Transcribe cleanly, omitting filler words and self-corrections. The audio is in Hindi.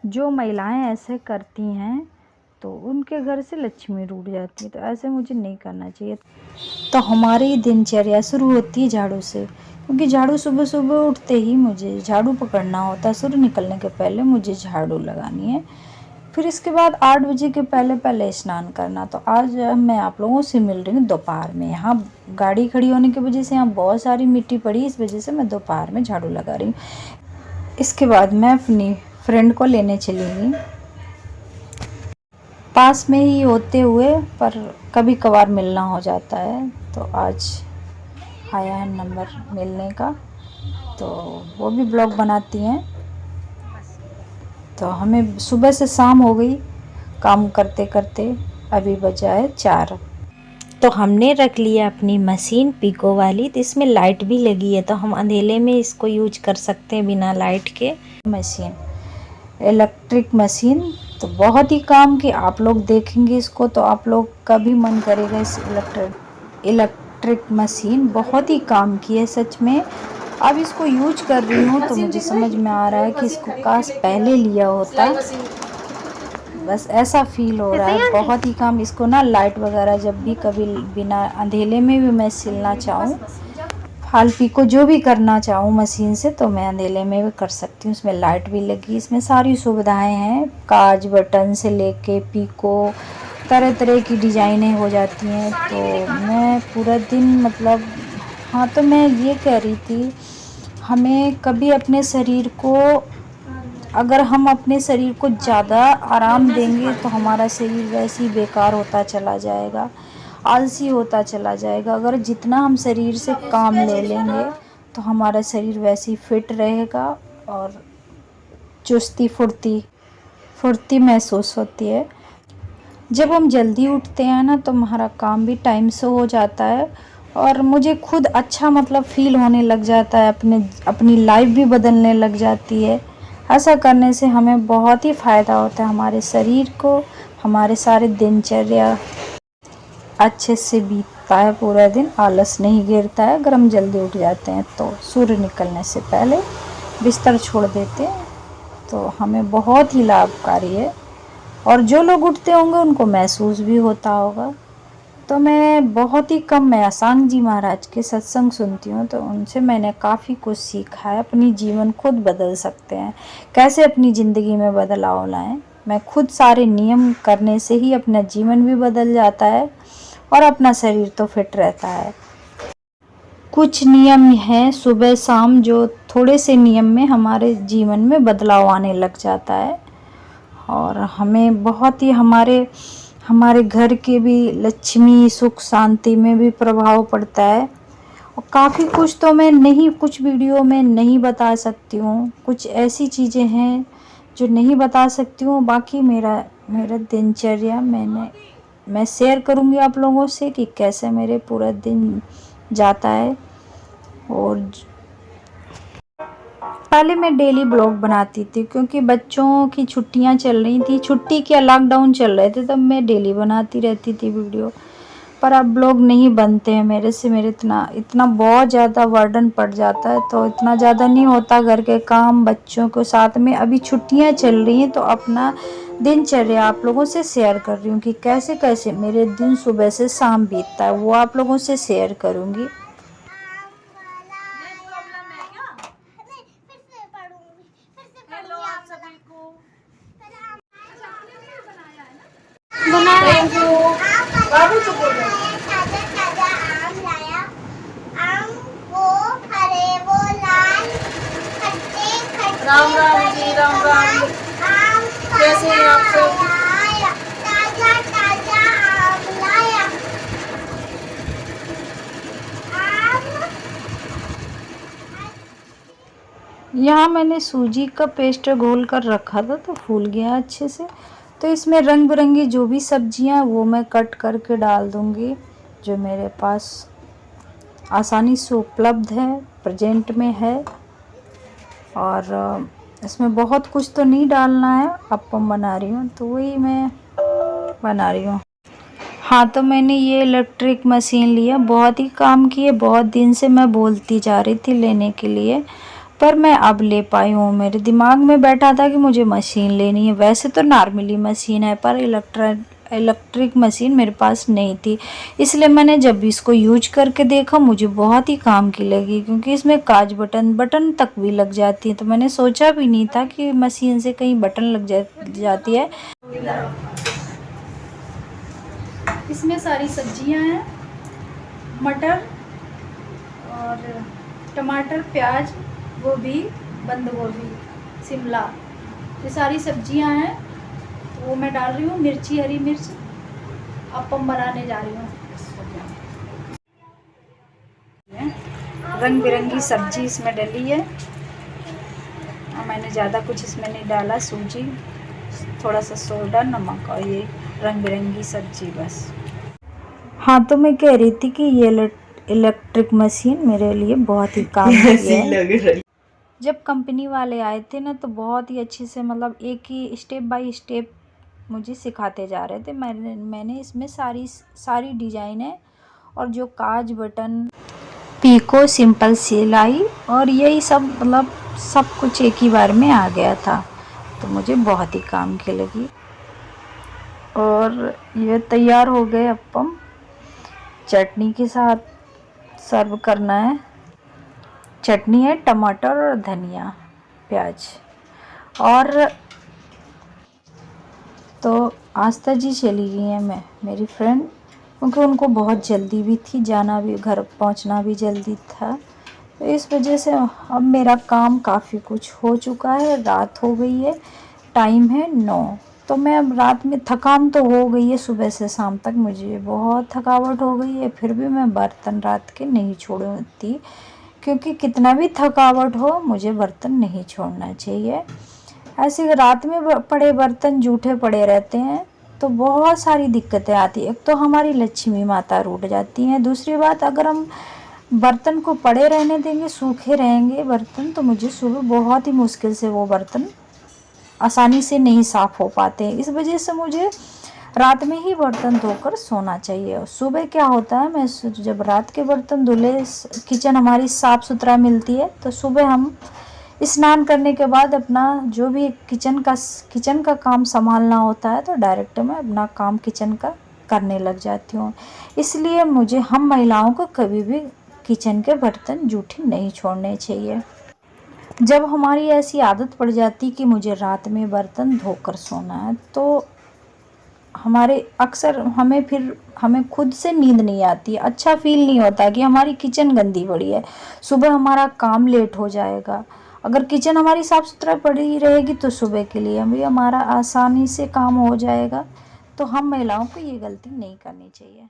जो महिलाएं ऐसे करती हैं तो उनके घर से लक्ष्मी रूठ जाती है, तो ऐसे मुझे नहीं करना चाहिए। तो हमारी दिनचर्या शुरू होती है झाड़ू से, क्योंकि झाड़ू सुबह सुबह उठते ही मुझे झाड़ू पकड़ना होता है। सूर्य निकलने के पहले मुझे झाड़ू लगानी है, फिर इसके बाद 8 बजे के पहले पहले स्नान करना। तो आज मैं आप लोगों से मिल रही हूँ दोपहर में। यहाँ गाड़ी खड़ी होने की वजह से यहाँ बहुत सारी मिट्टी पड़ी, इस वजह से मैं दोपहर में झाड़ू लगा रही हूँ। इसके बाद मैं अपनी फ्रेंड को लेने चली गई, पास में ही होते हुए, पर कभी कभार मिलना हो जाता है। तो आज आया है नंबर मिलने का, तो वो भी ब्लॉग बनाती हैं। तो हमें सुबह से शाम हो गई काम करते करते, अभी बजा है 4। तो हमने रख लिया अपनी मशीन पीको वाली, तो इसमें लाइट भी लगी है, तो हम अंधेले में इसको यूज कर सकते हैं बिना लाइट के। मशीन इलेक्ट्रिक मशीन तो बहुत ही काम की। आप लोग देखेंगे इसको तो आप लोग का भी मन करेगा। इस इलेक्ट्रिक मशीन बहुत ही काम की है सच में। अब इसको यूज कर रही हूँ तो मुझे समझ में आ रहा है कि इसको काश पहले लिया होता। बस ऐसा फील हो रहा है, बहुत ही काम। इसको ना लाइट वगैरह जब भी कभी बिना अंधेले में भी मैं सिलना चाहूँ, फाल पीको जो भी करना चाहूँ मशीन से, तो मैं अंधेले में भी कर सकती हूँ। इसमें लाइट भी लगी, इसमें सारी सुविधाएं हैं, काज बटन से लेके पीको, तरह तरह की डिजाइनें हो जाती हैं। तो मैं पूरा दिन मतलब, हाँ तो मैं ये कह रही थी, हमें कभी अपने शरीर को, अगर हम अपने शरीर को ज़्यादा आराम देंगे तो हमारा शरीर वैसे ही बेकार होता चला जाएगा, आलसी होता चला जाएगा। अगर जितना हम शरीर से काम ले लेंगे तो हमारा शरीर वैसे ही फिट रहेगा और चुस्ती फुर्ती महसूस होती है। जब हम जल्दी उठते हैं ना तो हमारा काम भी टाइम से हो जाता है और मुझे खुद अच्छा मतलब फील होने लग जाता है, अपनी लाइफ भी बदलने लग जाती है। ऐसा करने से हमें बहुत ही फ़ायदा होता है, हमारे शरीर को, हमारे सारे दिनचर्या अच्छे से बीतता है, पूरा दिन आलस नहीं गिरता है। अगर हम जल्दी उठ जाते हैं तो सूर्य निकलने से पहले बिस्तर छोड़ देते हैं तो हमें बहुत ही लाभकारी है। और जो लोग उठते होंगे उनको महसूस भी होता होगा। तो मैं बहुत ही कम मैं असांग जी महाराज के सत्संग सुनती हूँ, तो उनसे मैंने काफ़ी कुछ सीखा है। अपनी जीवन खुद बदल सकते हैं, कैसे अपनी ज़िंदगी में बदलाव लाएं। मैं खुद सारे नियम करने से ही अपना जीवन भी बदल जाता है और अपना शरीर तो फिट रहता है। कुछ नियम हैं सुबह शाम, जो थोड़े से नियम में हमारे जीवन में बदलाव आने लग जाता है और हमें बहुत ही हमारे घर के भी लक्ष्मी सुख शांति में भी प्रभाव पड़ता है। और काफ़ी कुछ तो मैं नहीं, कुछ वीडियो में नहीं बता सकती हूँ, कुछ ऐसी चीज़ें हैं जो नहीं बता सकती हूँ। बाकी मेरा दिनचर्या मैं शेयर करूँगी आप लोगों से कि कैसे मेरे पूरा दिन जाता है। और पहले मैं डेली ब्लॉग बनाती थी, क्योंकि बच्चों की छुट्टियां चल रही थी, छुट्टी क्या लॉकडाउन चल रहे थे, तब मैं डेली बनाती रहती थी वीडियो। पर अब ब्लॉग नहीं बनते हैं मेरे से, मेरे इतना बहुत ज़्यादा बर्डन पड़ जाता है, तो इतना ज़्यादा नहीं होता घर के काम बच्चों के साथ में। अभी छुट्टियां चल रही हैं तो अपना दिनचर्या आप लोगों से शेयर कर रही हूँ कि कैसे कैसे मेरे दिन सुबह से शाम बीतता है, वो आप लोगों से शेयर करूँगी। बाबू तो बोल रहे हैं ताजा आम लाया, आम वो हरे वो लाल खट्टे खट्टे। राम राम जी, राम राम। आम कैसे हैं आप सब? ताजा ताजा आम लाया। यहाँ मैंने सूजी का पेस्ट घोल कर रखा था तो फूल गया अच्छे से। तो इसमें रंग बिरंगी जो भी सब्जियाँ वो मैं कट करके डाल दूँगी, जो मेरे पास आसानी से उपलब्ध है, प्रेजेंट में है। और इसमें बहुत कुछ तो नहीं डालना है, अप्पम बना रही हूँ तो वही मैं बना रही हूँ। हाँ, तो मैंने ये इलेक्ट्रिक मशीन लिया, बहुत ही काम की है, बहुत दिन से मैं बोलती जा रही थी लेने के लिए। पर मैं अब ले पाई हूँ। मेरे दिमाग में बैठा था कि मुझे मशीन लेनी है। वैसे तो नॉर्मली मशीन है, पर इलेक्ट्रिक मशीन मेरे पास नहीं थी, इसलिए मैंने जब भी इसको यूज करके देखा मुझे बहुत ही काम की लगी, क्योंकि इसमें काज बटन तक भी लग जाती है। तो मैंने सोचा भी नहीं था कि मशीन से कहीं बटन लग जाती है। इसमें सारी सब्जियां हैं, मटर और टमाटर, प्याज, गोभी, बंद गोभी, शिमला, ये सारी सब्जियां हैं। वो मैं डाल रही हूँ, मिर्ची, हरी मिर्च। अप्पम बनाने जा रही हूँ। रंग बिरंगी सब्जी इसमें डली है और मैंने ज़्यादा कुछ इसमें नहीं डाला, सूजी, थोड़ा सा सोडा, नमक और ये रंग बिरंगी सब्जी बस। हाँ, तो मैं कह रही थी कि ये इलेक्ट्रिक मशीन मेरे लिए बहुत ही काम की है। जब कंपनी वाले आए थे ना, तो बहुत ही अच्छे से मतलब एक ही स्टेप बाय स्टेप मुझे सिखाते जा रहे थे। मैंने इसमें सारी डिज़ाइनें और जो काज बटन, पीको, सिंपल सिलाई और यही सब मतलब सब कुछ एक ही बार में आ गया था, तो मुझे बहुत ही काम की लगी। और ये तैयार हो गए अप्पम। चटनी के साथ सर्व करना है। चटनी है टमाटर और धनिया, प्याज। और तो आस्था जी चली गई हैं मेरी फ्रेंड, क्योंकि उनको बहुत जल्दी भी थी, जाना भी, घर पहुंचना भी जल्दी था। तो इस वजह से अब मेरा काम काफ़ी कुछ हो चुका है। रात हो गई है, टाइम है 9। तो मैं अब रात में, थकान तो हो गई है, सुबह से शाम तक मुझे बहुत थकावट हो गई है, फिर भी मैं बर्तन रात के नहीं छोड़ती, क्योंकि कितना भी थकावट हो मुझे बर्तन नहीं छोड़ना चाहिए। ऐसे रात में पड़े बर्तन जूठे पड़े रहते हैं तो बहुत सारी दिक्कतें आती हैं। एक तो हमारी लक्ष्मी माता रूठ जाती हैं, दूसरी बात अगर हम बर्तन को पड़े रहने देंगे, सूखे रहेंगे बर्तन, तो मुझे सुबह बहुत ही मुश्किल से वो बर्तन आसानी से नहीं साफ़ हो पाते हैं। इस वजह से मुझे रात में ही बर्तन धोकर सोना चाहिए। और सुबह क्या होता है, मैं जब रात के बर्तन धुले, किचन हमारी साफ़ सुथरा मिलती है, तो सुबह हम स्नान करने के बाद अपना जो भी किचन का काम संभालना होता है, तो डायरेक्ट मैं अपना काम किचन का करने लग जाती हूँ। इसलिए मुझे, हम महिलाओं को कभी भी किचन के बर्तन जूठे नहीं छोड़ने चाहिए। जब हमारी ऐसी आदत पड़ जाती कि मुझे रात में बर्तन धोकर सोना है, तो हमें खुद से नींद नहीं आती, अच्छा फील नहीं होता कि हमारी किचन गंदी पड़ी है, सुबह हमारा काम लेट हो जाएगा। अगर किचन हमारी साफ़ सुथरा पड़ी रहेगी तो सुबह के लिए भी हमारा आसानी से काम हो जाएगा। तो हम महिलाओं को ये गलती नहीं करनी चाहिए।